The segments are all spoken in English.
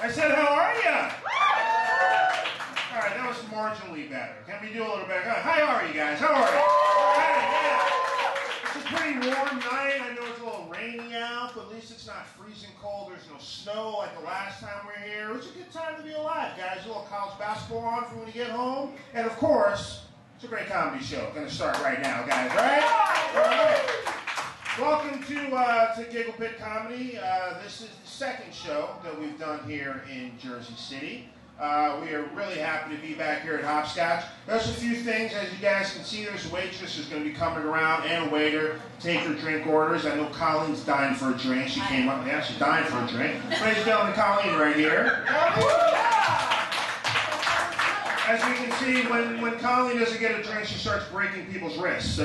I said, how are you? All right, that was marginally better. Can we do a little better? Hi, how are you guys? How are you? All right, yeah. It's a pretty warm night. I know it's a little rainy out, but at least it's not freezing cold. There's no snow like the last time we were here. It's a good time to be alive, guys. A little college basketball on for when you get home. And of course, it's a great comedy show. Going to start right now, guys, right? All right. Welcome to Giggle Pit Comedy. This is the second show that we've done here in Jersey City. We are really happy to be back here at Hopscotch. There's a few things, as you guys can see, there's a waitress who's going to be coming around and a waiter, take her drink orders. I know Colleen's dying for a drink. She came up, yeah, she's dying for a drink. Ladies and gentlemen, Colleen right here. As you can see, when Colleen doesn't get a drink, she starts breaking people's wrists. So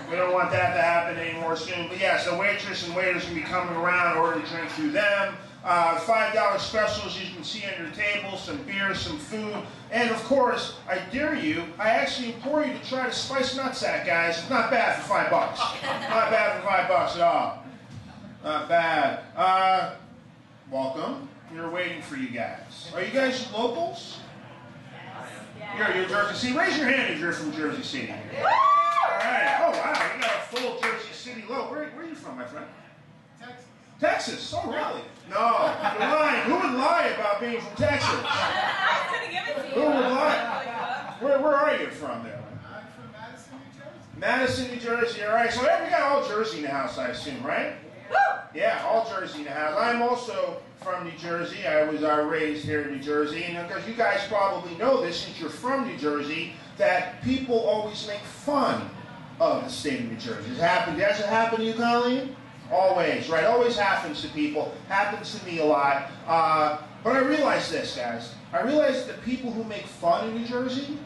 we don't want that to happen anymore soon. But yeah, so waitress and waiters will be coming around, order a drink through them. $5 specials you can see under the table, some beer, some food, and of course, I dare you, I actually implore you to try the spice nutsack, guys. It's not bad for $5. Not bad for $5 at all. Not bad. Welcome. We were waiting for you guys. Are you guys locals? You're Jersey City. Raise your hand if you're from Jersey City. All right. Oh wow, you got a full Jersey City logo. Where are you from, my friend? Texas. Texas? Oh, really? No, you're lying. Who would lie about being from Texas? I was going to give it to you. Who would lie? Where are you from there? I'm from Madison, New Jersey. Madison, New Jersey. All right. So we got all Jersey in the house, I assume, right? Yeah, all Jersey in the house. I'm also from New Jersey. I was raised here in New Jersey. And because you guys probably know this, since you're from New Jersey, that people always make fun of the state of New Jersey. Has it happened to you, Colleen? Always, right? Always happens to people. Happens to me a lot. But I realize this, guys. I realize that the people who make fun in New Jersey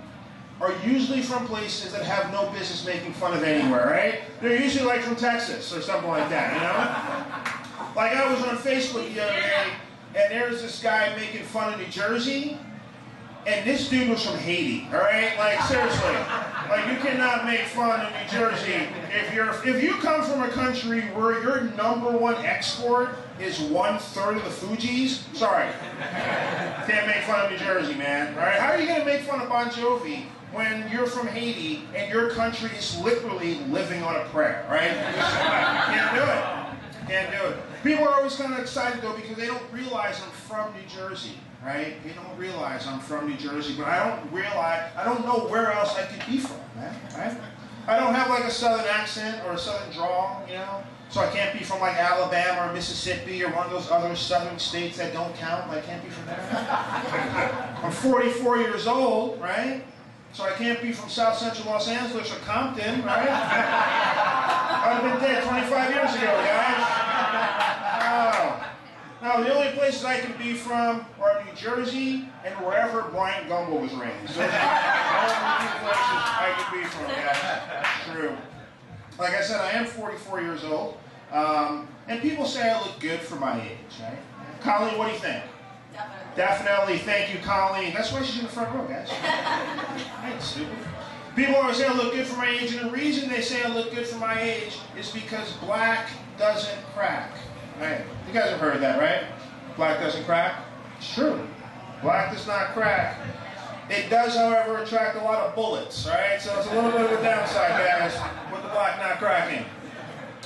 are usually from places that have no business making fun of anywhere, right? They're usually like from Texas or something like that, you know? Like I was on Facebook the other day, and there's this guy making fun of New Jersey, and this dude was from Haiti, all right? Like seriously, like you cannot make fun of New Jersey if you come from a country where your #1 export is 1/3 of the Fugees. Sorry, can't make fun of New Jersey, man. All right? How are you gonna make fun of Bon Jovi when you're from Haiti and your country is literally living on a prayer, right? Can't do it. Can't do it. People are always kind of excited though because they don't realize I'm from New Jersey, right? They don't realize I'm from New Jersey, but I don't know where else I could be from, man, right? I don't have like a southern accent or a southern drawl, you know? So I can't be from like Alabama or Mississippi or one of those other southern states that don't count. I can't be from there. I'm 44 years old, right? So I can't be from South Central Los Angeles or Compton, right? I'd have been dead 25 years ago, guys. No, the only places I can be from are New Jersey and wherever Bryant Gumbel was raised. Those are the only two places I can be from, guys. True. Like I said, I am 44 years old. And people say I look good for my age, right? Colleen, what do you think? Definitely. Thank you, Colleen. That's why she's in the front row, guys. I ain't stupid. People always say I look good for my age, and the reason they say I look good for my age is because black doesn't crack. Right? You guys have heard that, right? Black doesn't crack? It's true. Black does not crack. It does, however, attract a lot of bullets, right? So it's a little bit of a downside, guys, with the black not cracking.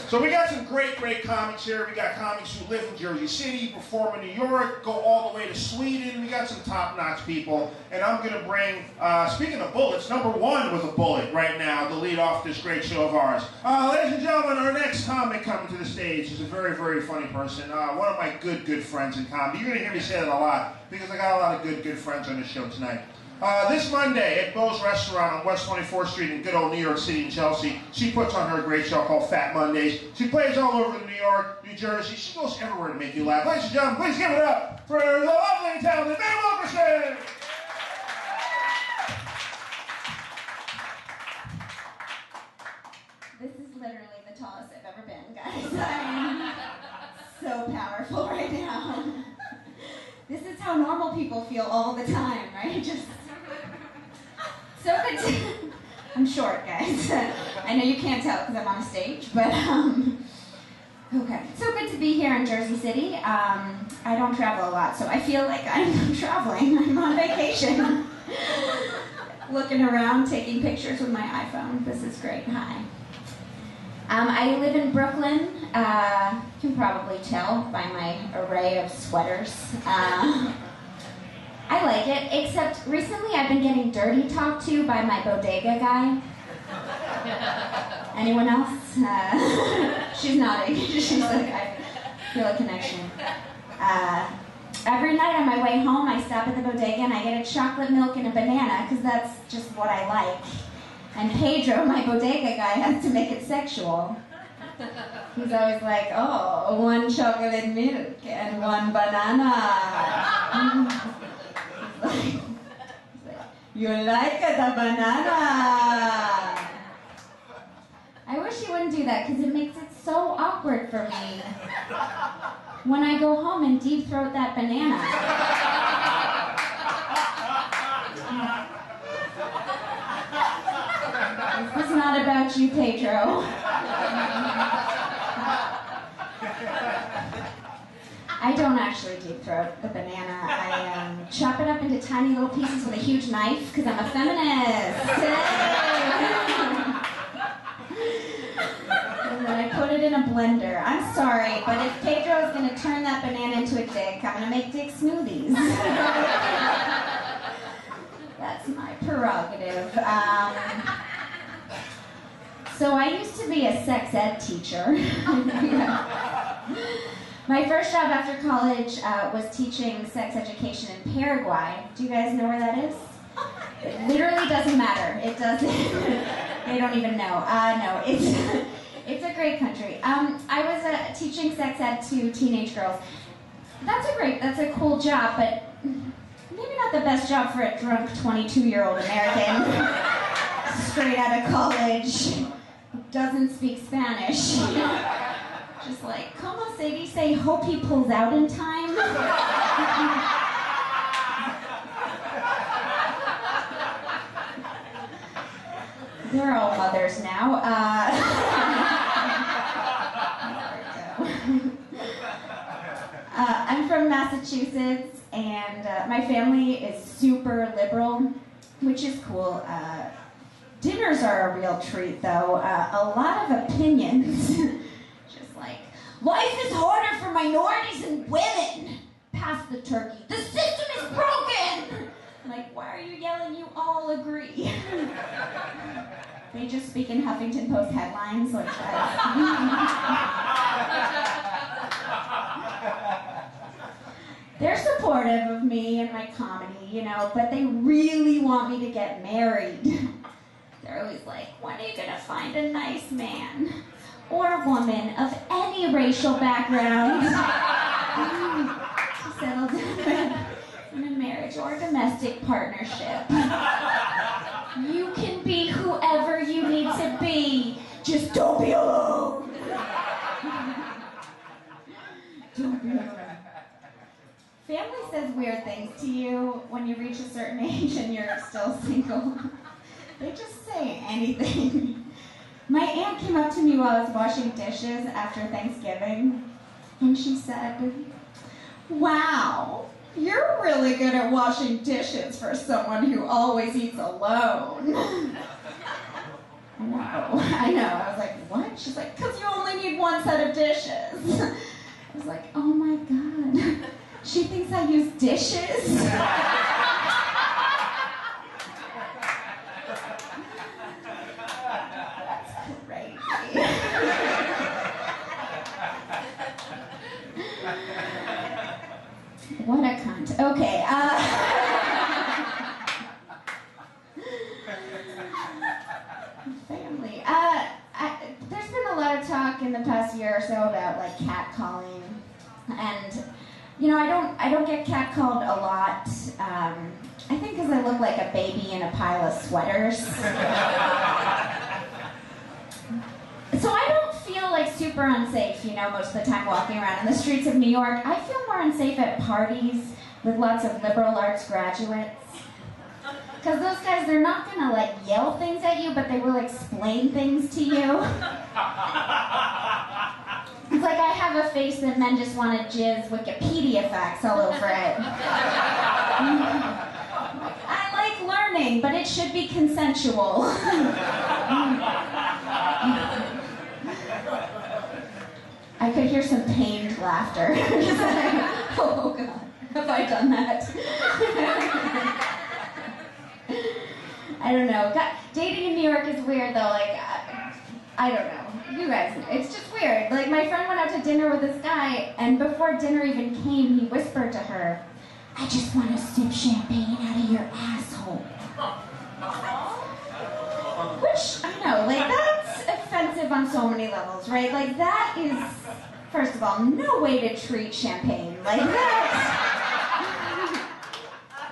So we got some great comics here. We got comics who live in Jersey City, perform in New York, go all the way to Sweden. We got some top-notch people. And I'm going to bring, speaking of bullets, #1 with a bullet right now to lead off this great show of ours. Ladies and gentlemen, our next comic coming to the stage is a very, very funny person. One of my good friends in comedy. You're going to hear me say that a lot because I got a lot of good friends on the show tonight. This Monday at Beau's Restaurant on West 24th Street in good old New York City in Chelsea, she puts on her great show called Fat Mondays. She plays all over New York, New Jersey. She goes everywhere to make you laugh. Ladies and gentlemen, please give it up for the lovely and talented Mae Wilkerson! This is literally the tallest I've ever been, guys. I'm so powerful right now. This is how normal people feel all the time, right? Just so good to... I'm short, guys. I know you can't tell because I'm on a stage, but Okay, so good to be here in Jersey City. I don't travel a lot, so I feel like I'm traveling. I'm on vacation. Looking around, taking pictures with my iPhone. This is great. Hi. I live in Brooklyn. You can probably tell by my array of sweaters. I like it, except recently I've been getting dirty talked to by my bodega guy. Anyone else? She's nodding. She's like, I feel a connection. Every night on my way home, I stop at the bodega and I get a chocolate milk and a banana, because that's just what I like. And Pedro, my bodega guy, has to make it sexual. He's always like, oh, 1 chocolate milk and 1 banana. He's like, you like the banana. I wish he wouldn't do that, because it makes it so awkward for me when I go home and deep throat that banana. This is not about you, Pedro. I don't actually deep throat the banana. I chop it up into tiny little pieces with a huge knife, because I'm a feminist. And then I put it in a blender. I'm sorry, but if Pedro is going to turn that banana into a dick, I'm going to make dick smoothies. That's my prerogative. So I used to be a sex ed teacher. My first job after college was teaching sex education in Paraguay. Do you guys know where that is? It literally doesn't matter. It doesn't. They don't even know. No, it's a great country. I was teaching sex ed to teenage girls. That's a cool job, but maybe not the best job for a drunk 22-year-old American straight out of college who doesn't speak Spanish. Just like, como se dice, hope he pulls out in time. They're all mothers now. I'm from Massachusetts, and my family is super liberal, which is cool. Dinners are a real treat, though. A lot of opinions. Just like, life is harder for minorities and women. Pass the turkey. The system is broken. Like, why are you yelling? You all agree. They just speak in Huffington Post headlines, which they're supportive of me and my comedy, you know, but they really want me to get married. They're always like, when are you gonna find a nice man or woman of any racial background to settle down in a marriage or domestic partnership? You can be whoever you need to be. Just don't be alone. Don't be alone. Family says weird things to you when you reach a certain age and you're still single. They just say anything. My aunt came up to me while I was washing dishes after Thanksgiving, and she said, "Wow, you're really good at washing dishes for someone who always eats alone." I know. I was like, what? She's like, because you only need one set of dishes. I was like, oh my God. She thinks I use dishes? That's crazy. What a cunt. Okay, family. There's been a lot of talk in the past year or so about like catcalling, and you know, I don't get catcalled a lot. I think because I look like a baby in a pile of sweaters. So I don't feel like super unsafe, you know, most of the time walking around in the streets of New York. I feel more unsafe at parties with lots of liberal arts graduates. Because those guys, they're not gonna like yell things at you, but they will explain things to you. It's like I have a face that men just want to jizz Wikipedia facts all over it. I like learning, but it should be consensual. I could hear some pained laughter. Oh God, have I done that? I don't know. God, dating in New York is weird though. Like, I don't know. You guys, it's just weird. Like, my friend went out to dinner with this guy, and before dinner even came, he whispered to her, "I just want to sip champagne out of your asshole." Which, I know, like, that's offensive on so many levels, right? Like, that is, first of all, no way to treat champagne. Like, that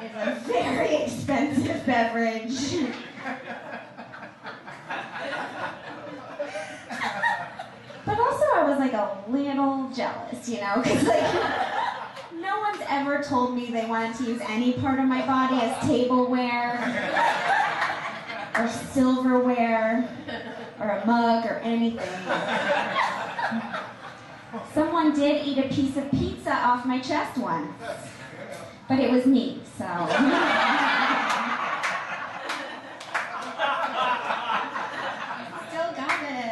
is a very expensive beverage. But also, I was, like, a little jealous, you know? Because, like, no one's ever told me they wanted to use any part of my body as tableware, or silverware, or a mug, or anything. Someone did eat a piece of pizza off my chest once, but it was me, so. Still got it.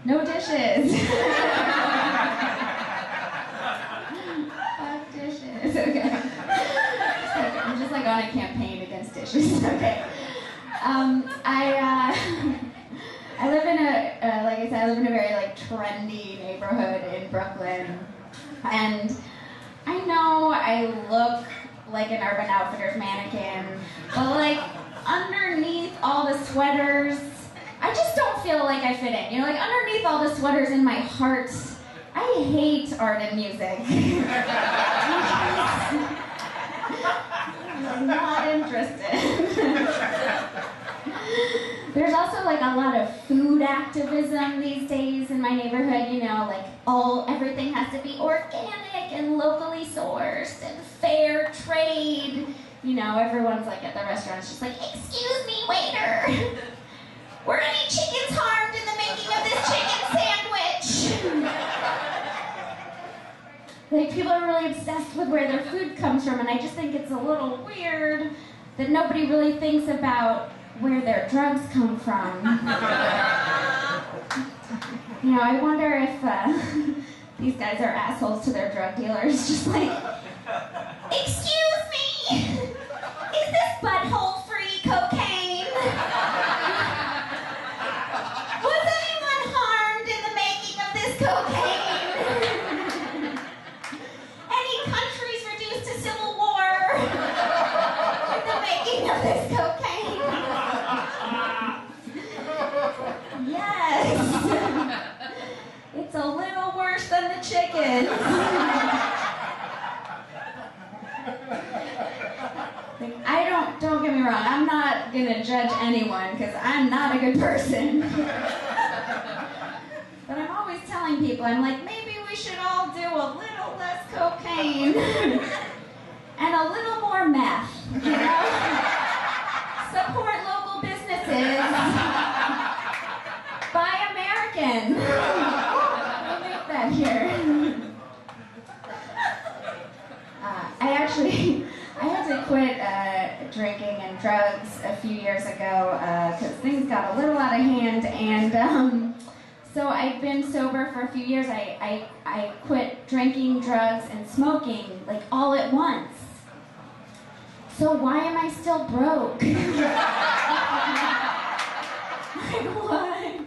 No dishes. Fuck dishes. Okay. I'm just like on a campaign against dishes. Okay. I live in a, like I said, I live in a very like trendy neighborhood in Brooklyn, and I know I look like an Urban Outfitters mannequin, but like underneath all the sweaters, I just don't feel like I fit in. You know, like underneath all the sweaters in my heart, I hate art and music. I'm not interested. There's also like a lot of food activism these days in my neighborhood, you know, like everything has to be organic and locally sourced and fair trade. You know, everyone's like at the restaurants just like, "Excuse me, waiter, were any chickens harmed in the making of this chicken sandwich?" Like, people are really obsessed with where their food comes from, and I just think it's a little weird that nobody really thinks about where their drugs come from. You know, I wonder if these guys are assholes to their drug dealers, just like, "Excuse me, is this butthole-free cocaine? Was anyone harmed in the making of this cocaine? Any countries reduced to civil war in the making of this cocaine?" Yes. It's a little worse than the chickens. Like, don't get me wrong, I'm not gonna judge anyone because I'm not a good person. But I'm always telling people, I'm like, maybe we should all do a little less cocaine and a little more meth, you know? Support local businesses. Buy American. We'll make that here. I had to quit drinking and drugs a few years ago because things got a little out of hand, and so I've been sober for a few years. I quit drinking, drugs, and smoking like all at once. So why am I still broke? Like, what?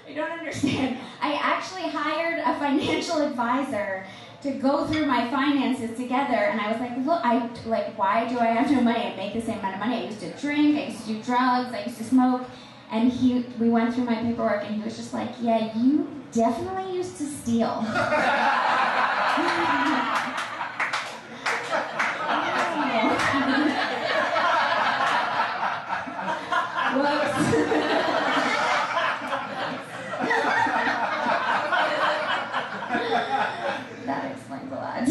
I don't understand. I actually hired a financial advisor to go through my finances together, and I was like, look, why do I have no money? I make the same amount of money. I used to drink, I used to do drugs, I used to smoke, and we went through my paperwork, and he was just like, yeah, you definitely used to steal. Whoops. That explains a lot.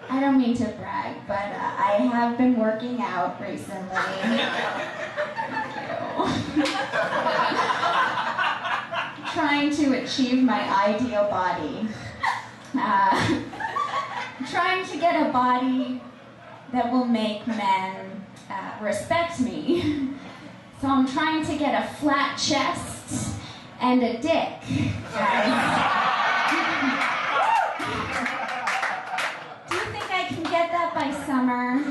I don't mean to brag, but I have have been working out recently. Thank you. Trying to achieve my ideal body. Trying to get a body that will make men respect me. So I'm trying to get a flat chest and a dick, guys. Do you think I can get that by summer?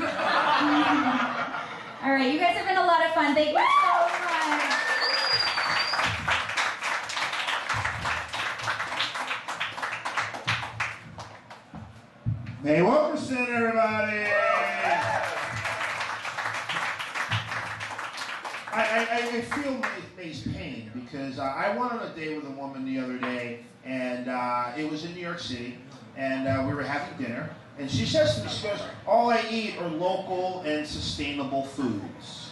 All right, you guys have been a lot of fun. Thank you so much. May 1%, everybody. I feel May's pain because I went on a date with a woman the other day, and it was in New York City, and we were having dinner, and she says to me, she goes, all I eat are local and sustainable foods.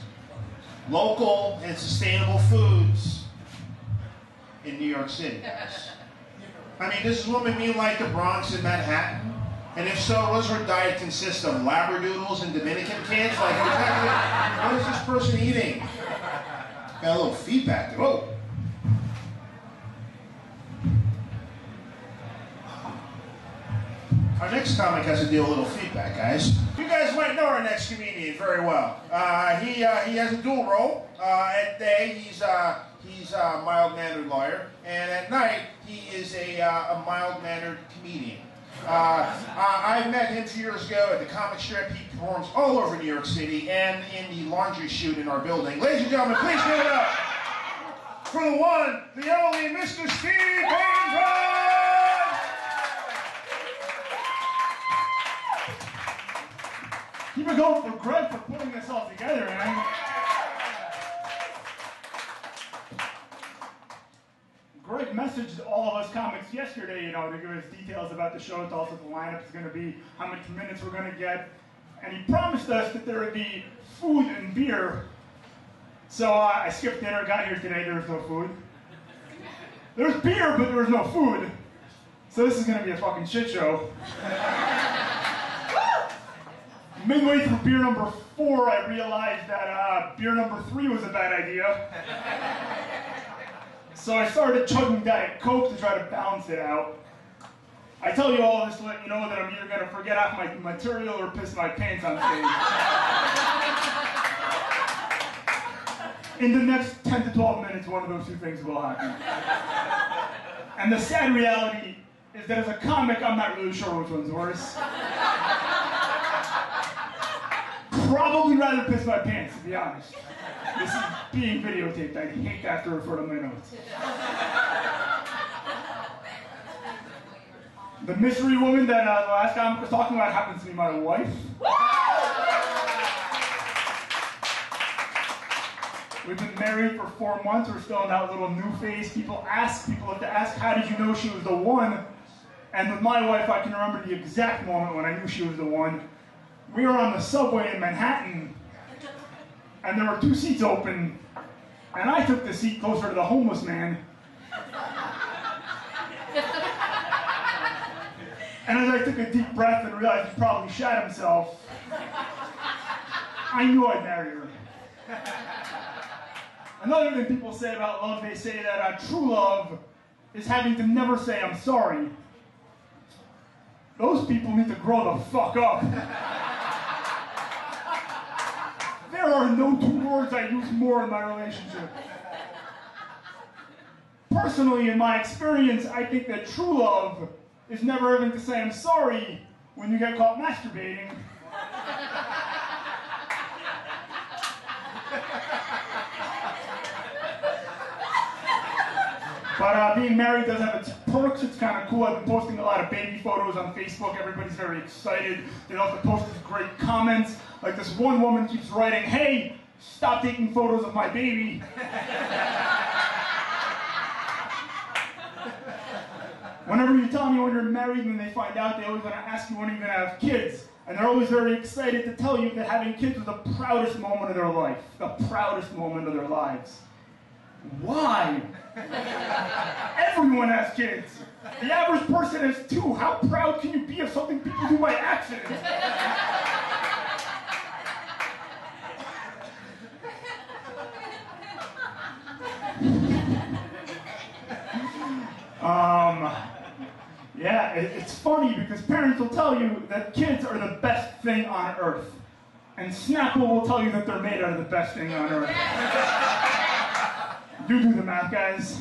Local and sustainable foods in New York City, guys. I mean, does this woman mean like the Bronx and Manhattan? And if so, what does her diet consist of? Labradoodles and Dominican kids? Like, exactly, what is this person eating? Got a little feedback there. Whoa. Our next comic has to deal with a little feedback, guys. You guys might know our next comedian very well. He has a dual role. At day, he's a mild-mannered lawyer, and at night, he is a mild-mannered comedian. I met him 2 years ago at the comic strip. He performs all over New York City and in the laundry chute in our building. Ladies and gentlemen, please give it up for the one, the only Mr. Steve Bainbridge! Keep it going for Greg for putting this all together, man. Greg messaged all of us comics yesterday, to give us details about the show, tell us what the lineup is going to be, how many minutes we're going to get, and he promised us that there would be food and beer. So I skipped dinner, got here today, there was no food. There was beer, but there was no food. So this is going to be a fucking shit show. Midway through beer number 4, I realized that beer number 3 was a bad idea. So I started chugging Diet Coke to try to balance it out. I tell you all this to let you know that I'm either going to forget half my material or piss my pants on stage. In the next 10 to 12 minutes, one of those two things will happen. And the sad reality is that as a comic, I'm not really sure which one's worse. Probably rather piss my pants, to be honest. This is being videotaped. I hate to have to refer to my notes. The mystery woman that the last comic was talking about happens to be my wife. We've been married for 4 months. We're still in that little new phase. People have to ask, how did you know she was the one? And with my wife, I can remember the exact moment when I knew she was the one. We were on the subway in Manhattan, and there were 2 seats open, and I took the seat closer to the homeless man. And as I took a deep breath and realized he probably shat himself, I knew I'd marry her. Another thing people say about love, they say that true love is having to never say I'm sorry. Those people need to grow the fuck up. There are no 2 words I use more in my relationship. Personally, in my experience, I think that true love is never having to say I'm sorry when you get caught masturbating. But being married does have its perks. It's kind of cool. I've been posting a lot of baby photos on Facebook. Everybody's very excited. They also post these great comments. Like this one woman keeps writing, "Hey, stop taking photos of my baby." Whenever you tell anyone you're married and they find out, they always want to ask you when you're going to have kids. And they're always very excited to tell you that having kids was the proudest moment of their life. The proudest moment of their lives. Why? Everyone has kids. The average person has 2. How proud can you be of something people do by accident? Yeah, it's funny because parents will tell you that kids are the best thing on earth. And Snapple will tell you that they're made out of the best thing on earth. You do the math, guys.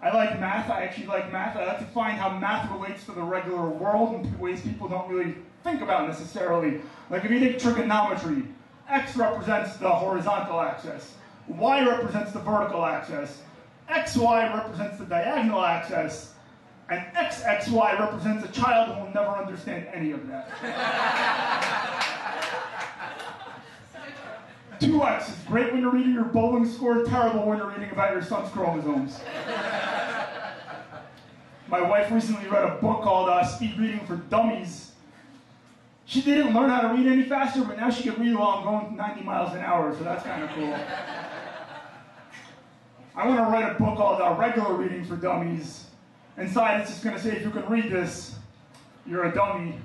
I like math. I actually like math. I like to find how math relates to the regular world in ways people don't really think about necessarily. Like if you take trigonometry, X represents the horizontal axis, Y represents the vertical axis, XY represents the diagonal axis, and XXY represents a child who will never understand any of that. 2X is great when you're reading your bowling score, terrible when you're reading about your son's chromosomes. My wife recently read a book called Speed Reading for Dummies. She didn't learn how to read any faster, but now she can read while I'm going 90 miles an hour, so that's kind of cool. I want to write a book called Regular Reading for Dummies. Inside it's just going to say, if you can read this, you're a dummy.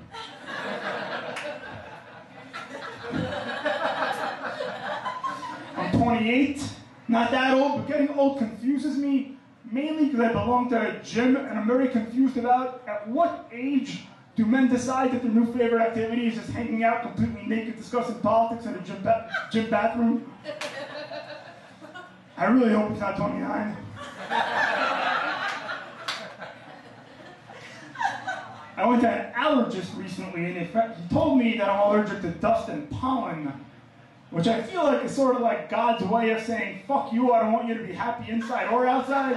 I'm 28, not that old, but getting old confuses me, mainly because I belong to a gym and I'm very confused about at what age do men decide that their new favorite activity is just hanging out completely naked discussing politics in a gym bathroom. I really hope it's not 29. I went to an allergist recently and he told me that I'm allergic to dust and pollen, which I feel like is sort of like God's way of saying, fuck you, I don't want you to be happy inside or outside.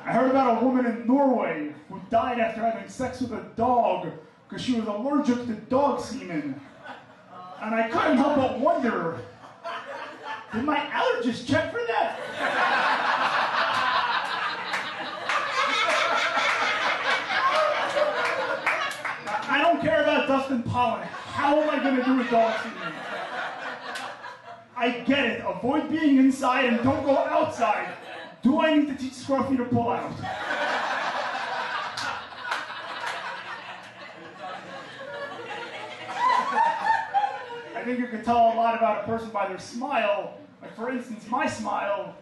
I heard about a woman in Norway who died after having sex with a dog because she was allergic to dog semen. And I couldn't help but wonder, did my allergist check for that? I don't care about dust and pollen. How am I going to do a dog semen? I get it. Avoid being inside and don't go outside. Do I need to teach Scruffy to pull out? I think you can tell a lot about a person by their smile. Like, for instance, my smile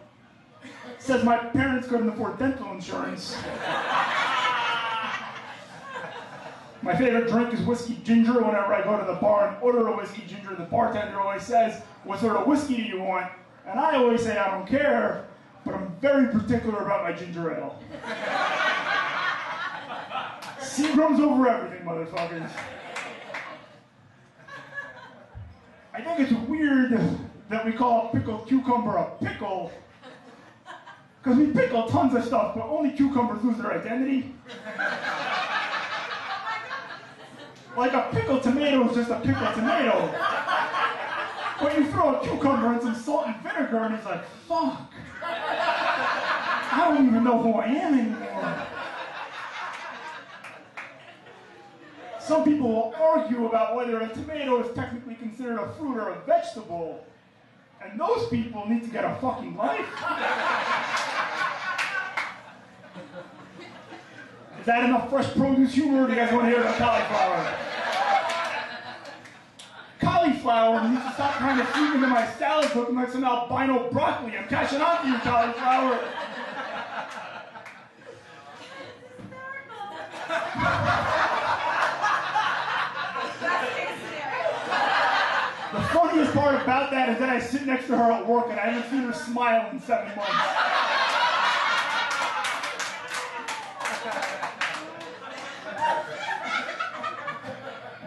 says my parents couldn't afford dental insurance. My favorite drink is whiskey ginger. Whenever I go to the bar and order a whiskey ginger, the bartender always says, what sort of whiskey do you want? And I always say, I don't care, but I'm very particular about my ginger ale. Seagram's over everything, motherfuckers. I think it's weird that we call a pickled cucumber a pickle, because we pickle tons of stuff, but only cucumbers lose their identity. Like a pickled tomato is just a pickled tomato. But you throw a cucumber and some salt and vinegar and it's like, fuck. I don't even know who I am anymore. Some people will argue about whether a tomato is technically considered a fruit or a vegetable. And those people need to get a fucking life. Is that enough fresh produce humor, or do you guys want to hear about cauliflower? Cauliflower needs to stop trying to feed into my salad looking like some albino broccoli. I'm catching on to you, cauliflower. The funniest part about that is that I sit next to her at work and I haven't seen her smile in 7 months.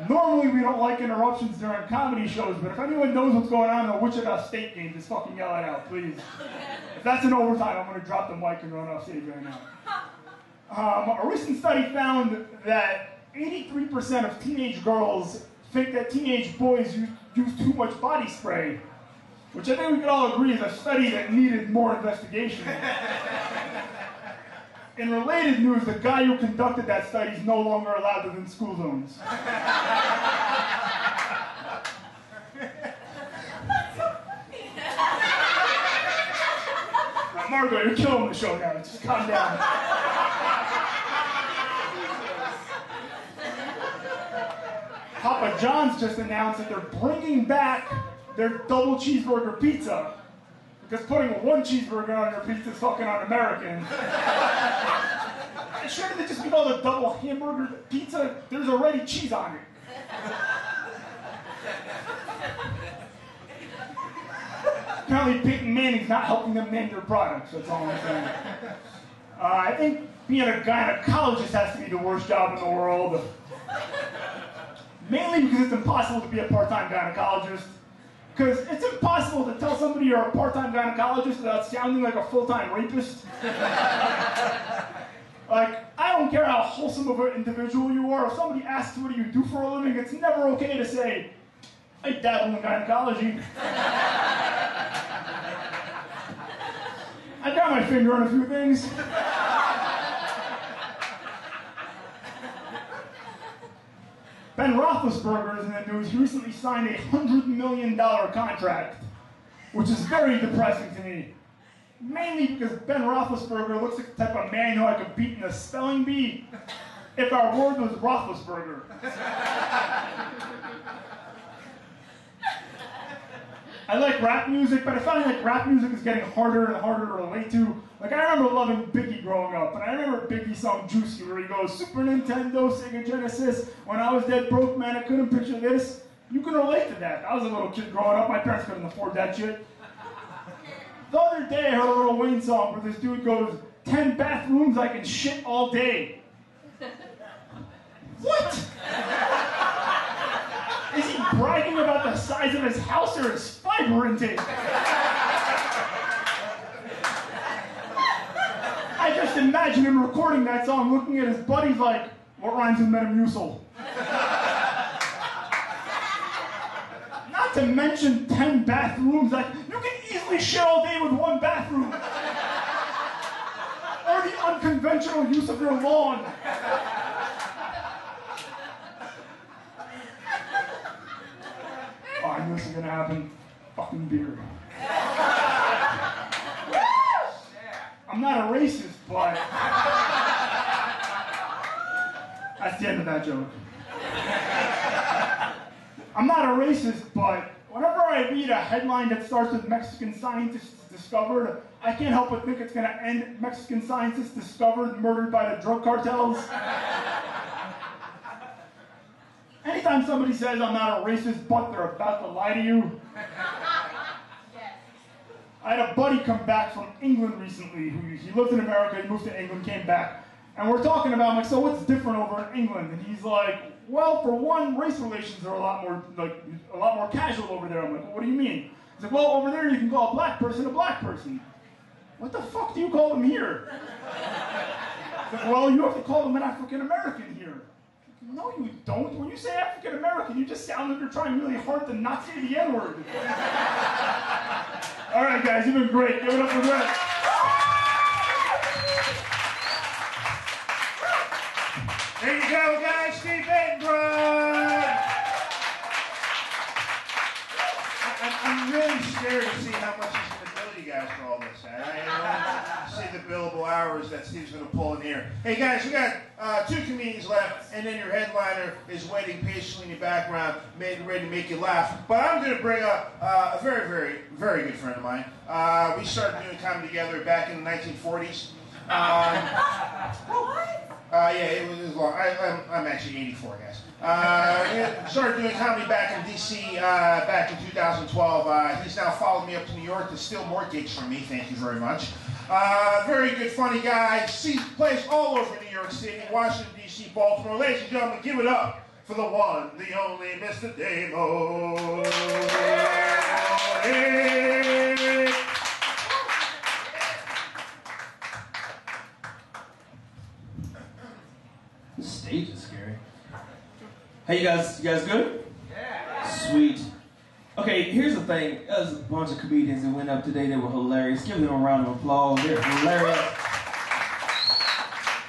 Normally we don't like interruptions during comedy shows, but if anyone knows what's going on in the Wichita State game, just fucking yell it out, please. If that's an overtime, I'm going to drop the mic and run off stage right now. A recent study found that 83% of teenage girls think that teenage boys use too much body spray, which I think we could all agree is a study that needed more investigation. In related news, the guy who conducted that study is no longer allowed within school zones. Margot, you're killing the show now. Just calm down. Papa John's just announced that they're bringing back their double cheeseburger pizza. Because putting one cheeseburger on your pizza is fucking un-American. Shouldn't they just be called a double hamburger pizza? There's already cheese on it. Apparently Peyton Manning's not helping them name their products, that's all I'm saying. I think being a gynecologist has to be the worst job in the world. Mainly because it's impossible to be a part-time gynecologist. Because it's impossible to tell somebody you're a part-time gynecologist without sounding like a full-time rapist. Like, I don't care how wholesome of an individual you are. If somebody asks what do you do for a living, it's never okay to say, I dabble in gynecology. I got my finger on a few things. Ben Roethlisberger is in the news. He recently signed a $100 million contract, which is very depressing to me. Mainly because Ben Roethlisberger looks like the type of man who I could beat in a spelling bee if our word was Roethlisberger. I like rap music, but I find like rap music is getting harder and harder to relate to. Like, I remember loving Biggie growing up, and I remember Biggie's song Juicy, where he goes, Super Nintendo, Sega Genesis, when I was dead broke, man, I couldn't picture this. You can relate to that. I was a little kid growing up, my parents couldn't afford that shit. The other day, I heard a Lil Wayne song where this dude goes, 10 bathrooms, I can shit all day. What? Is he bragging about the size of his house or his fiber intake? I just imagine him recording that song, looking at his buddies like, what rhymes with Metamucil? Not to mention 10 bathrooms. Like, you can easily shit all day with one bathroom. Or the unconventional use of your lawn. Oh, I knew this was gonna happen. Fucking beer. I'm not a racist, but that's the end of that joke. I'm not a racist, but whenever I read a headline that starts with Mexican scientists discovered, I can't help but think it's gonna end Mexican scientists discovered, murdered by the drug cartels. Anytime somebody says I'm not a racist, but they're about to lie to you. I had a buddy come back from England recently. He lived in America, he moved to England, came back. And we're talking about, I'm like, so what's different over in England? And he's like, well, for one, race relations are a lot more casual over there. I'm like, well, what do you mean? He's like, well, over there you can call a black person a black person. What the fuck do you call them here? He's like, well, you have to call them an African American here. No, you don't. When you say African American, you just sound like you're trying really hard to not say the N-word. All right, guys, you've been great. Give it up for Brett. There you go, guys. Steve Edinburgh. I'm really scared to see how much he's going to bill you guys for all this. I see the billable hours that Steve's going to pull in here. Hey, guys, we got 2 comedians left, and then your headliner is waiting patiently in the background, ready to make you laugh. But I'm going to bring up a very, very, very good friend of mine. We started doing comedy together back in the 1940s. Yeah, it was long. I'm actually 84, guys. Started doing comedy back in D.C. Back in 2012. He's now followed me up to New York to steal more gigs from me. Thank you very much. Very good, funny guy. Plays all over New York City, Washington, D.C., Baltimore. Ladies and gentlemen, give it up for the one, the only Mr. Damo. This stage is scary. Hey, you guys good? Yeah. Sweet. Okay, here's the thing. There's a bunch of comedians that went up today that were hilarious. Give them a round of applause. They're hilarious.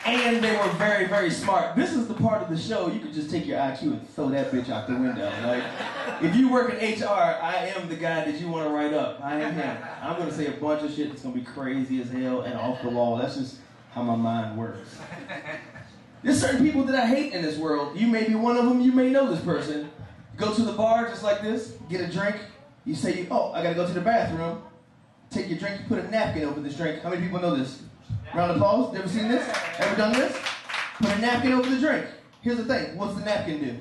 And they were very, very smart. This is the part of the show you could just take your IQ and throw that bitch out the window. Like, if you work in HR, I am the guy that you want to write up. I am him. I'm going to say a bunch of shit that's going to be crazy as hell and off the wall. That's just how my mind works. There's certain people that I hate in this world. You may be one of them. You may know this person. Go to the bar just like this, get a drink. You say, oh, I gotta go to the bathroom. Take your drink, you put a napkin over this drink. How many people know this? Round of applause. Ever seen this? Ever done this? Put a napkin over the drink. Here's the thing. What's the napkin do?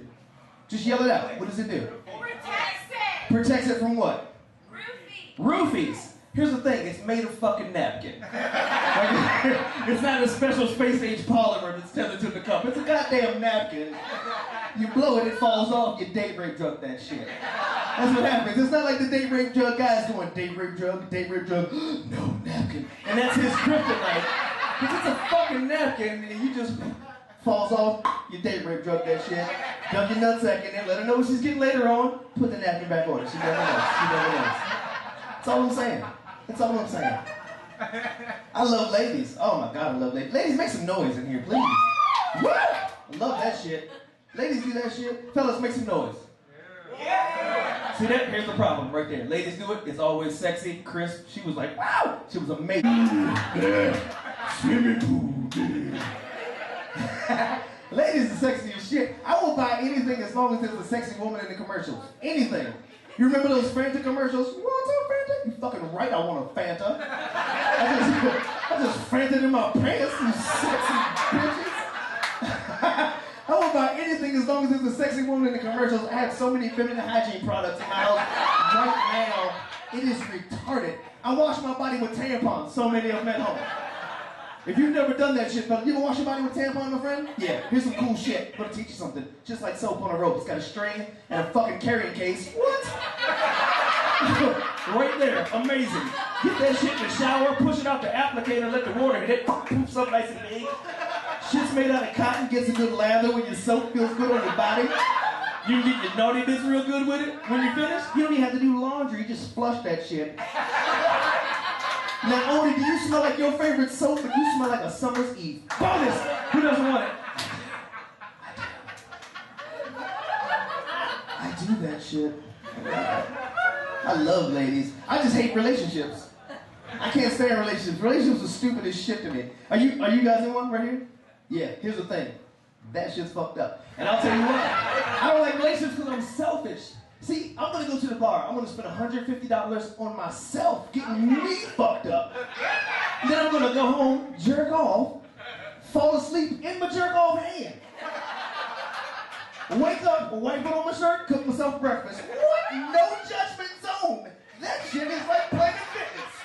Just yell it out. What does it do? Protects it. Protects it from what? Roofies. Roofies. Here's the thing. It's made of fucking napkin. It's not a special space-age polymer that's tethered to the cup. It's a goddamn napkin. You blow it, it falls off. You date rape drug that shit. That's what happens. It's not like the date rape drug guy's going date rape drug, no napkin. And that's his kryptonite. Because it's a fucking napkin and you just falls off, you date rape drug that shit. Dump your nutsack in there, let her know what she's getting later on, put the napkin back on it. She never knows. She never knows. That's all I'm saying. That's all I'm saying. I love ladies. Oh my God, I love ladies. Ladies, make some noise in here, please. Woo! I love that shit. Ladies do that shit. Fellas, make some noise. Yeah. See that? Here's the problem right there. Ladies do it. It's always sexy, crisp. She was like, wow. She was amazing. Swimming pool. Ladies are sexy as shit. I will buy anything as long as there's a sexy woman in the commercials. Anything. You remember those Fanta commercials? What's up, Fanta? You fucking right, I want a Fanta. I just Fantaed in my pants, you sexy bitches. I will buy anything as long as there's a sexy woman in the commercials. I have so many feminine hygiene products in my house right now. It is retarded. I wash my body with tampons, so many of them at home. If you've never done that shit, fella, you ever wash your body with tampon, my friend? Yeah, here's some cool shit. I'm gonna teach you something. Just like soap on a rope. It's got a string and a fucking carrying case. What? Right there, amazing. Get that shit in the shower, push it out the applicator, let the water hit it, poops up nice and big. Shit's made out of cotton, gets a good lather when your soap feels good on your body. You can get your naughty bits real good with it. When you finish, you don't even have to do laundry, you just flush that shit. Not only do you smell like your favorite soap, but you smell like a summer's eve. Bonus! Who doesn't want it? I do that shit. I love ladies. I just hate relationships. I can't stand relationships. Relationships are stupid as shit to me. Are you guys in one right here? Yeah, here's the thing. That shit's fucked up. And I'll tell you what, I don't like relationships because I'm selfish. See, I'm gonna go to the bar. I'm gonna spend $150 on myself getting me fucked up. Then I'm gonna go home, jerk off, fall asleep in my jerk off hand. Wake up, wipe it on my shirt, cook myself breakfast. What? No judgment zone. That shit is like Planet Fitness.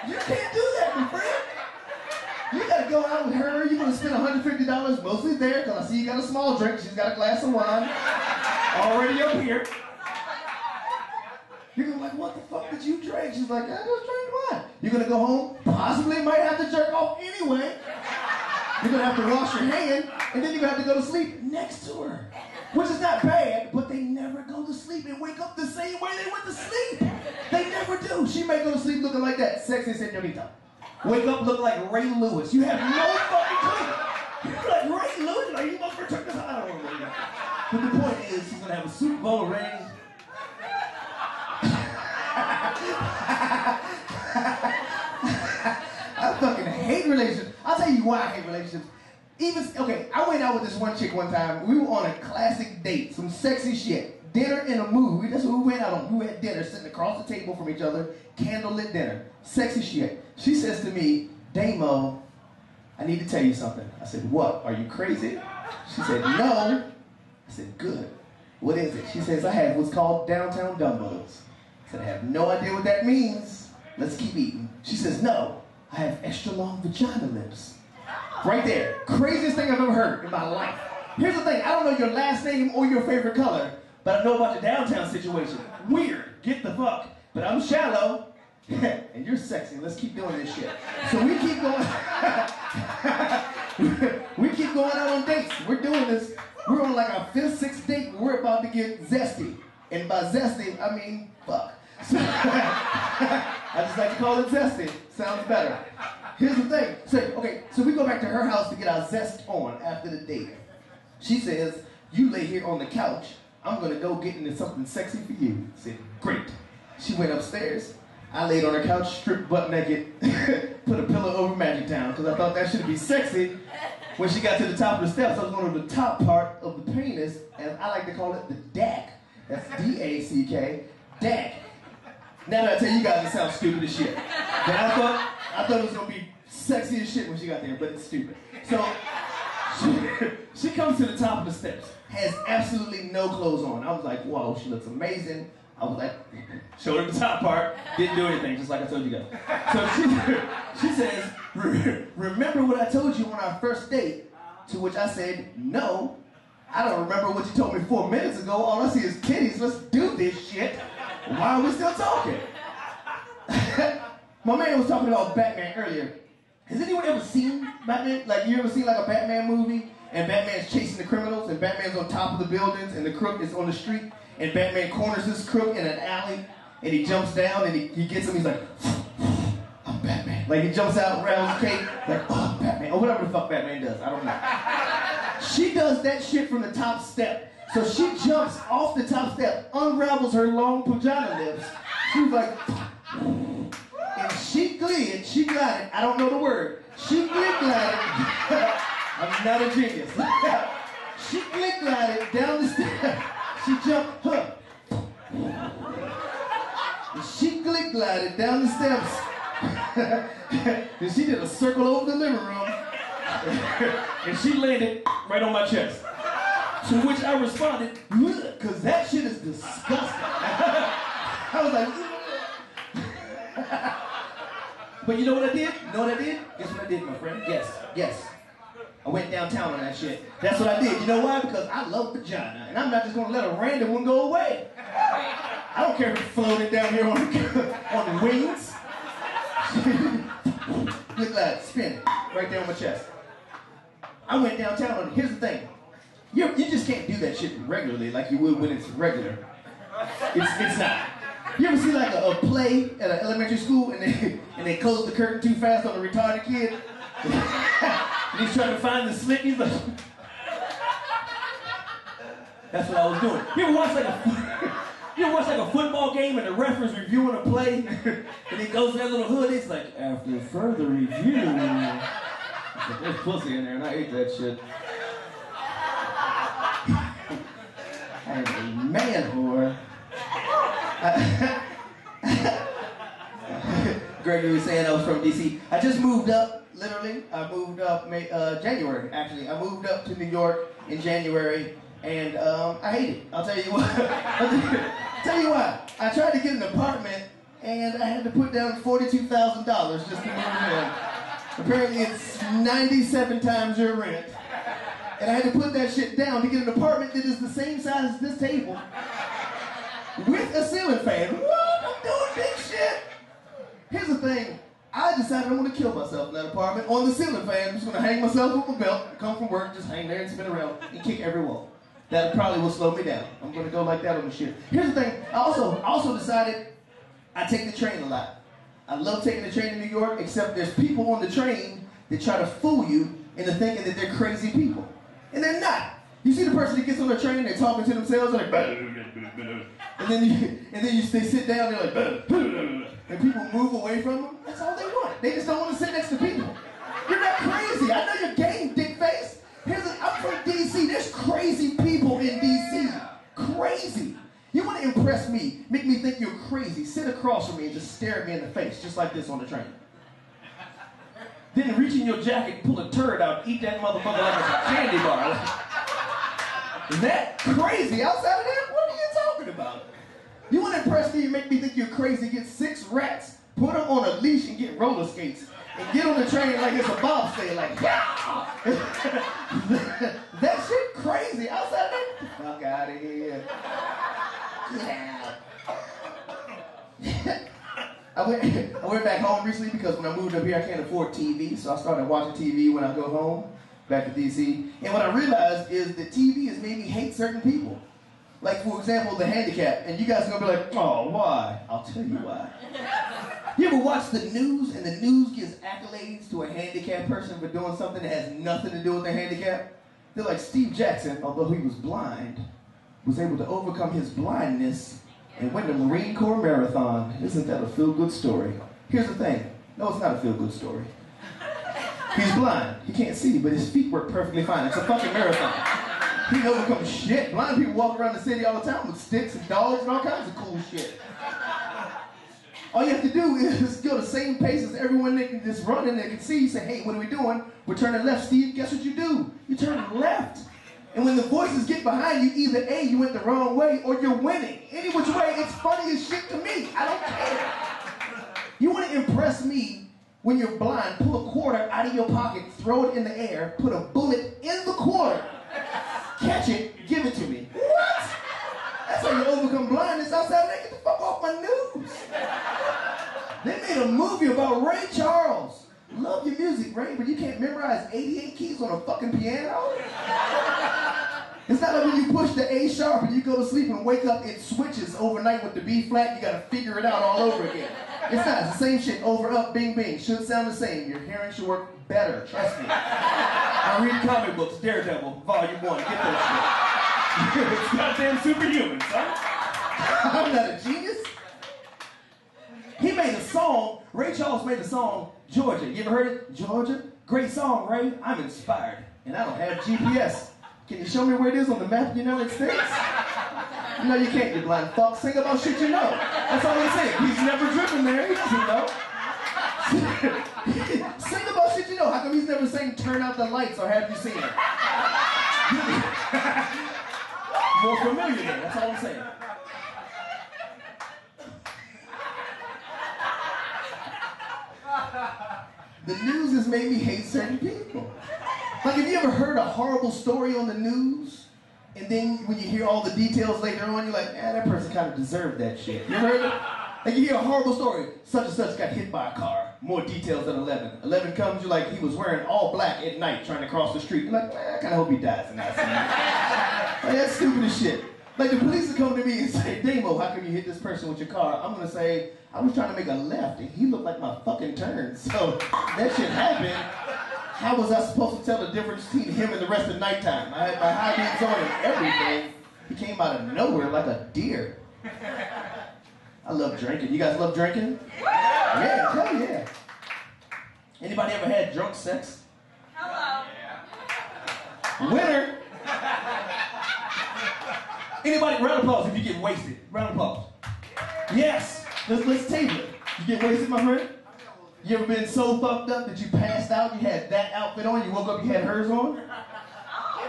You can't do that, my friend. You gotta go out with her, you're gonna spend $150 mostly there, because I see you got a small drink, she's got a glass of wine, already up here. You're gonna be like, what the fuck did you drink? She's like, I just drank wine. You're gonna go home, possibly might have to jerk off anyway. You're gonna have to wash your hand, and then you're gonna have to go to sleep next to her. Which is not bad, but they never go to sleep and wake up the same way they went to sleep. They never do. She may go to sleep looking like that, sexy señorita. Wake up looking like Ray Lewis. You have no fucking clue. You're like, Ray Lewis? Like, you must protect this. I don't know. But the point is, she's going to have a Super Bowl ring. I fucking hate relationships. I'll tell you why I hate relationships. Okay, I went out with this one chick one time. We were on a classic date, some sexy shit. Dinner in a mood. That's what we went out on. We had dinner sitting across the table from each other, candlelit dinner. Sexy shit. She says to me, Damo, I need to tell you something. I said, what? Are you crazy? She said, no. I said, good. What is it? She says, I have what's called downtown Dumbos. I said, I have no idea what that means. Let's keep eating. She says, no. I have extra long vagina lips. Right there. Craziest thing I've ever heard in my life. Here's the thing. I don't know your last name or your favorite color, but I know about the downtown situation. Weird. Get the fuck. But I'm shallow. And you're sexy. Let's keep doing this shit. So we keep going. We keep going out on dates. We're doing this. We're on like our 5th, 6th date. And we're about to get zesty. And by zesty, I mean fuck. So I just like to call it zesty. Sounds better. Here's the thing. So we go back to her house to get our zest on after the date. She says, you lay here on the couch. I'm going to go get into something sexy for you. I said, great. She went upstairs. I laid on her couch, stripped butt naked, put a pillow over Magic Town, because I thought that should be sexy. When she got to the top of the steps, I was going to the top part of the penis, and I like to call it the DAC. That's D-A-C-K, DAC. Now that I tell you guys, it sounds stupid as shit. But I thought it was going to be sexy as shit when she got there, but it's stupid. So, she comes to the top of the steps, has absolutely no clothes on. I was like, whoa, she looks amazing. I was like, showed her the top part, didn't do anything, just like I told you guys. So she says, remember what I told you on our first date? To which I said, no, I don't remember what you told me 4 minutes ago. All I see is titties. Let's do this shit. Why are we still talking? My man was talking about Batman earlier. Has anyone ever seen Batman? Like, you ever seen like a Batman movie and Batman's chasing the criminals and Batman's on top of the buildings and the crook is on the street and Batman corners this crook in an alley and he jumps down and he gets him, he's like, I'm Batman. Like, he jumps out, rattles the cape, like, oh, I'm Batman. Or whatever the fuck Batman does, I don't know. She does that shit from the top step. So she jumps off the top step, unravels her long vagina lips. She was like, and she glided, I don't know the word. She glided. I'm not a genius. She glided down the stairs. She jumped, and she glided down the steps. And she did a circle over the living room. And she landed right on my chest. To which I responded, because that shit is disgusting. I was like, but you know what I did? You know what I did? Guess what I did, my friend? Yes. I went downtown on that shit. That's what I did. You know why? Because I love vagina. And I'm not just going to let a random one go away. I don't care if it's floating down here on the wings. Look at that, spin right there on my chest. I went downtown on it. Here's the thing. You just can't do that shit regularly like you would when it's regular. It's not. You ever see like a play at an elementary school and they close the curtain too fast on a retarded kid? And he's trying to find the slit and he's like... That's what I was doing. You ever watch like a football game and the ref is reviewing a play and he goes in that little hood, it's like, after further review... Like, there's pussy in there and I ate that shit. I am a man whore. Gregory was saying I was from DC. I just moved up, literally. I moved up January, actually. I moved up to New York in January, and I hate it. I'll tell you what. Tell you why. I tried to get an apartment, and I had to put down $42,000 just to move in. Apparently it's 97 times your rent. And I had to put that shit down to get an apartment that is the same size as this table with a ceiling fan. What? I'm doing big shit. Here's the thing. I decided I want to kill myself in that apartment on the ceiling fan. I'm just going to hang myself with a belt, come from work, just hang there and spin around and kick every wall. That probably will slow me down. I'm going to go like that on the shit. Here's the thing. I also decided I take the train a lot. I love taking the train in New York, except there's people on the train that try to fool you into thinking that they're crazy people. And they're not. You see the person that gets on the train, they're talking to themselves, they're like, and then they sit down, they're like, and people move away from them. That's all they want. They just don't want to sit next to people. You're not crazy. I know you're game, dick face. I'm from DC. There's crazy people in DC. Crazy. You want to impress me, make me think you're crazy, sit across from me and just stare at me in the face, just like this on the train. Then reach in your jacket, pull a turd out, eat that motherfucker like it's a candy bar. Is that crazy? Outside of that, what are you talking about? You want to impress me and make me think you're crazy, get 6 rats, put them on a leash and get roller skates, and get on the train like it's a bobsleigh, like, yeah! That shit crazy. Outside of that, fuck out of here. Get out. I went back home recently because when I moved up here, I can't afford TV, so I started watching TV when I go home, back to DC. And what I realized is that TV has made me hate certain people. Like, for example, the handicapped. And you guys are going to be like, oh, why? I'll tell you why. You ever watch the news, and the news gives accolades to a handicapped person for doing something that has nothing to do with their handicap? They're like, Steve Jackson, although he was blind, was able to overcome his blindness and went to Marine Corps Marathon. Isn't that a feel-good story? Here's the thing. No, it's not a feel-good story. He's blind. He can't see, but his feet work perfectly fine. It's a fucking marathon. He can overcome shit. Blind people walk around the city all the time with sticks and dogs and all kinds of cool shit. All you have to do is go the same pace as everyone that can just run and they can see. You say, hey, what are we doing? We're turning left, Steve. Guess what you do? You turn left. And when the voices get behind you, either A, you went the wrong way, or you're winning. Any which way, it's funny as shit to me. I don't care. You want to impress me when you're blind, pull a quarter out of your pocket, throw it in the air, put a bullet in the quarter, catch it, give it to me. What? That's how you overcome blindness outside of that. Get the fuck off my news. They made a movie about Ray Charles. Love your music, Ray, but you can't memorize 88 keys on a fucking piano? It's not like when you push the A sharp and you go to sleep and wake up, it switches overnight with the B flat. You gotta figure it out all over again. It's not. It's the same shit. Over, up, bing, bing. Should sound the same. Your hearing should work better. Trust me. I read comic books. Daredevil, Volume 1. Get that shit. It's goddamn superhuman, son. I'm not a genius. He made a song. Ray Charles made a song, Georgia. You ever heard it? Georgia? Great song, Ray. I'm inspired. And I don't have GPS. Can you show me where it is on the map of the United States? No, you can't, you blind fuck. Sing about shit you know. That's all he's saying. He's never driven there. He doesn't know. Sing about shit you know. How come he's never saying turn out the lights or have you seen it? More familiar then. That's all I'm saying. The news has made me hate certain people. Like, have you ever heard a horrible story on the news, and then when you hear all the details later on, you're like, that person kind of deserved that shit. You ever heard it? Like, you hear a horrible story, such and such got hit by a car. More details at 11. 11 comes, you're like, he was wearing all black at night trying to cross the street. You're like, I kind of hope he dies in that scene. Like, that's stupid as shit. Like, the police would come to me and say, Damo, how come you hit this person with your car? I'm going to say, I was trying to make a left, and he looked like my fucking turn. So, that shit happened. How was I supposed to tell the difference between him and the rest of nighttime? I had my high beams on and everything. He came out of nowhere like a deer. I love drinking. You guys love drinking? Yeah, hell yeah. Anybody ever had drunk sex? Hello. Winner. Anybody, round of applause if you get wasted. Round of applause. Yes. Let's table it. You get wasted, my friend? You ever been so fucked up that you passed out, you had that outfit on, you woke up, you had hers on?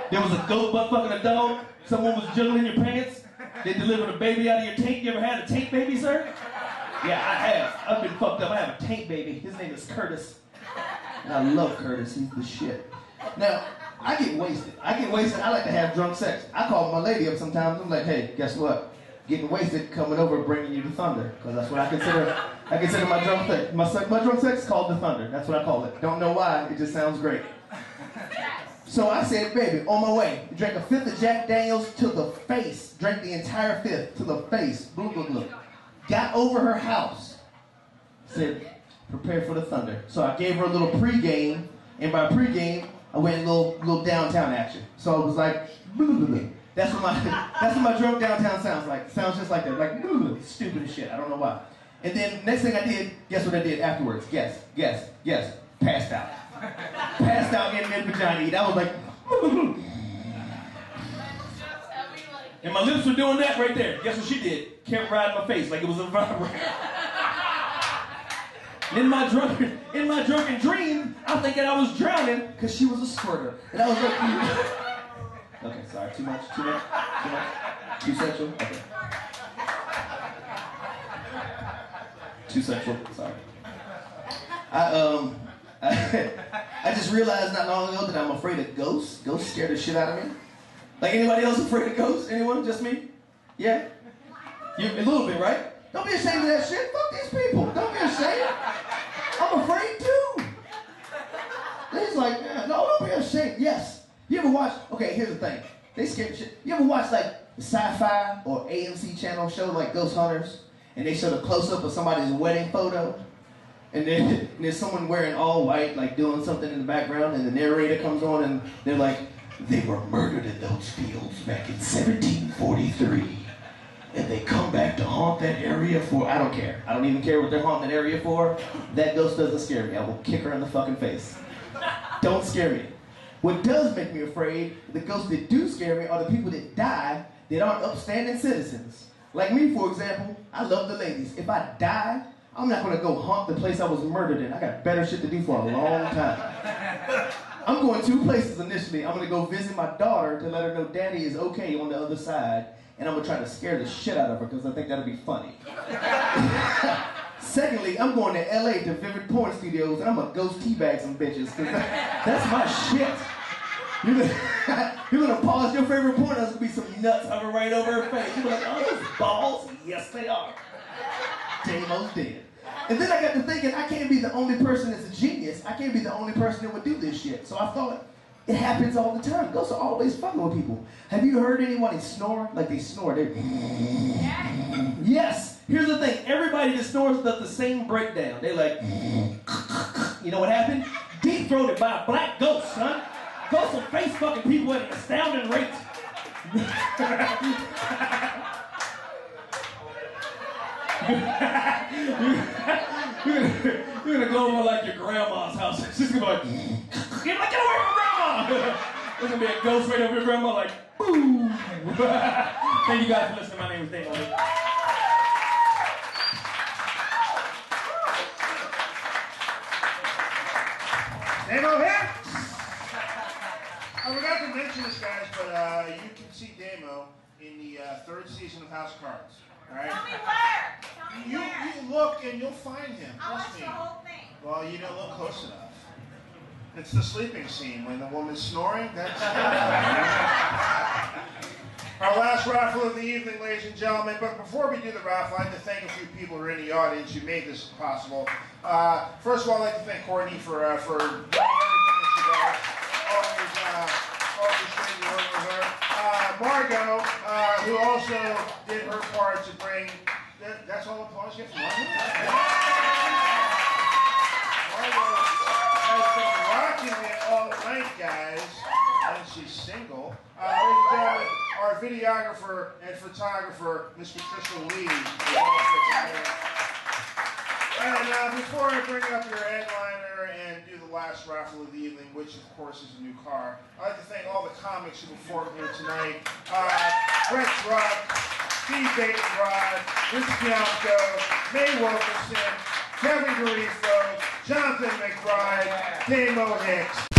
There was a goat butt fucking a dog, someone was juggling your pants, they delivered a baby out of your taint. You ever had a taint baby, sir? Yeah, I have. I've been fucked up. I have a taint baby. His name is Curtis. And I love Curtis. He's the shit. Now, I get wasted. I like to have drunk sex. I call my lady up sometimes. I'm like, hey, guess what? Getting wasted, coming over, bringing you the thunder. Because that's what I consider my drunk sex. My drunk sex is called the thunder. That's what I call it. Don't know why. It just sounds great. So I said, baby, on my way. Drank a fifth of Jack Daniels to the face. Drank the entire fifth to the face. Blue, blue, blue. Got over her house. Said, prepare for the thunder. So I gave her a little pregame. And by pregame, I went a little downtown action. So it was like, blue, blue, blue. That's what my drunk downtown sounds like. It sounds just like that. Like, stupid as shit. I don't know why. And then next thing I did, guess what I did afterwards? Guess. Passed out. Passed out getting in vagina. That was like, and my lips were doing that right there. Guess what she did? Kept riding my face like it was a vibrator. In my drunken dream, I'm thinking I was drowning because she was a squirter. And I was like, okay, sorry, too much? Too sexual? Okay. Too sexual, sorry. I just realized not long ago that I'm afraid of ghosts. Ghosts scare the shit out of me. Like, anybody else afraid of ghosts? Anyone? Just me? Yeah? You, a little bit, right? Don't be ashamed of that shit. Fuck these people. Don't be ashamed. I'm afraid too. He's like, no, don't be ashamed. Yes. You ever watch, okay, here's the thing. They scare the shit. You ever watch like the sci-fi or AMC channel show like Ghost Hunters? And they show the close-up of somebody's wedding photo? And then there's someone wearing all white, like doing something in the background, and the narrator comes on and they're like, they were murdered in those fields back in 1743. And they come back to haunt that area for, I don't care. I don't even care what they're haunting that area for. That ghost doesn't scare me. I will kick her in the fucking face. Don't scare me. What does make me afraid, the ghosts that do scare me, are the people that die that aren't upstanding citizens. Like me, for example, I love the ladies. If I die, I'm not gonna go haunt the place I was murdered in. I got better shit to do for a long time. I'm going 2 places initially. I'm gonna go visit my daughter to let her know daddy is okay on the other side, and I'm gonna try to scare the shit out of her because I think that'll be funny. Secondly, I'm going to LA to Vivid Porn Studios, and I'm gonna ghost teabag some bitches, because that's my shit. You're gonna pause your favorite porn, there's gonna be some nuts hovering right over her face. You're like, oh, those balls? Yes, they are. Damo's dead. And then I got to thinking, I can't be the only person that's a genius. I can't be the only person that would do this shit. So I thought, it happens all the time. Ghosts are always fucking with people. Have you heard anyone snore? Like they snore. Yes. Here's the thing. Everybody that snores does the same breakdown. They like, you know what happened? Deep-throated by a black ghost, son. Ghosts will face fucking people at an astounding rate. You're gonna go over like your grandma's house. She's gonna be like, get away from grandma! There's gonna be a ghost right over your grandma like, boo! Thank you guys for listening. My name is Dave. Damo here? I forgot to mention this, guys, but you can see Damo in the 3rd season of House of Cards. All right? Tell me where. Tell me You where. look and you'll find him. I'll Trust watch me. the whole thing. Well, you don't look close enough. It's the sleeping scene when the woman's snoring. That's our last raffle of the evening, ladies and gentlemen. But before we do the raffle, I'd like to thank a few people who are in the audience who made this possible. First of all, I'd like to thank Courtney for doing everything that she does. Always great to work with her. Margot, who also did her part to bring. That's all applause you get from Margot? Margot has been rocking it all night, guys, and she's single. Ladies and gentlemen, our videographer and photographer, Miss Patricia Lee, is also here. And before I bring up your headliner and do the last raffle of the evening, which of course is a new car, I'd like to thank all the comics who performed here tonight. Brett Druck, Steve Batenrod, Rich Bianco, May Wilkerson, Kevin Garifo, Jonathan McBride, Damo Hicks.